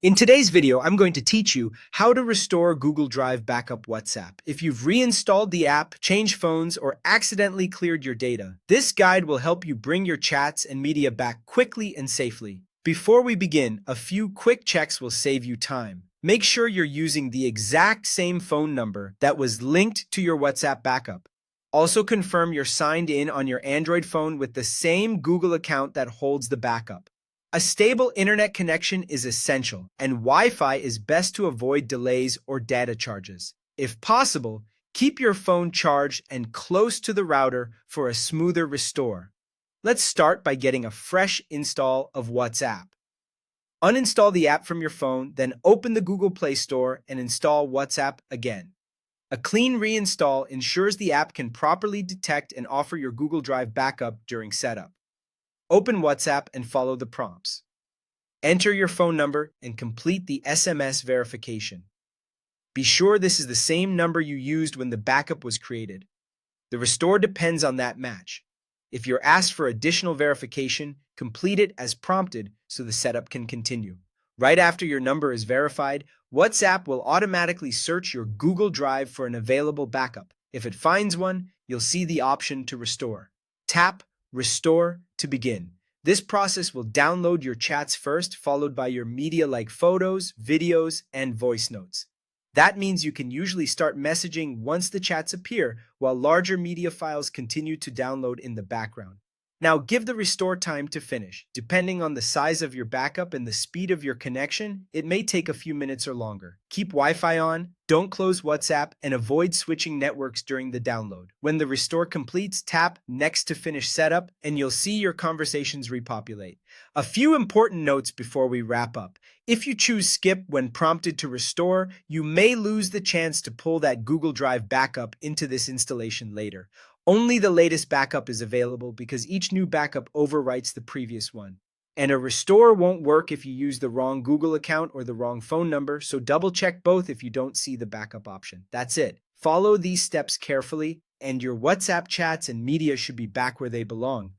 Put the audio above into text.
In today's video, I'm going to teach you how to restore Google Drive Backup WhatsApp. If you've reinstalled the app, changed phones, or accidentally cleared your data, this guide will help you bring your chats and media back quickly and safely. Before we begin, a few quick checks will save you time. Make sure you're using the exact same phone number that was linked to your WhatsApp backup. Also confirm you're signed in on your Android phone with the same Google account that holds the backup. A stable internet connection is essential, and Wi-Fi is best to avoid delays or data charges. If possible, keep your phone charged and close to the router for a smoother restore. Let's start by getting a fresh install of WhatsApp. Uninstall the app from your phone, then open the Google Play Store and install WhatsApp again. A clean reinstall ensures the app can properly detect and offer your Google Drive backup during setup. Open WhatsApp and follow the prompts. Enter your phone number and complete the SMS verification. Be sure this is the same number you used when the backup was created. The restore depends on that match. If you're asked for additional verification, complete it as prompted so the setup can continue. Right after your number is verified, WhatsApp will automatically search your Google Drive for an available backup. If it finds one, you'll see the option to restore. Tap Restore to begin. This process will download your chats first, followed by your media like photos, videos, and voice notes. That means you can usually start messaging once the chats appear, while larger media files continue to download in the background. Now give the restore time to finish. Depending on the size of your backup and the speed of your connection, it may take a few minutes or longer. Keep Wi-Fi on, don't close WhatsApp, and avoid switching networks during the download. When the restore completes, tap Next to finish setup, and you'll see your conversations repopulate. A few important notes before we wrap up. If you choose Skip when prompted to restore, you may lose the chance to pull that Google Drive backup into this installation later. Only the latest backup is available because each new backup overwrites the previous one. And a restore won't work if you use the wrong Google account or the wrong phone number, so double check both if you don't see the backup option. That's it. Follow these steps carefully, and your WhatsApp chats and media should be back where they belong.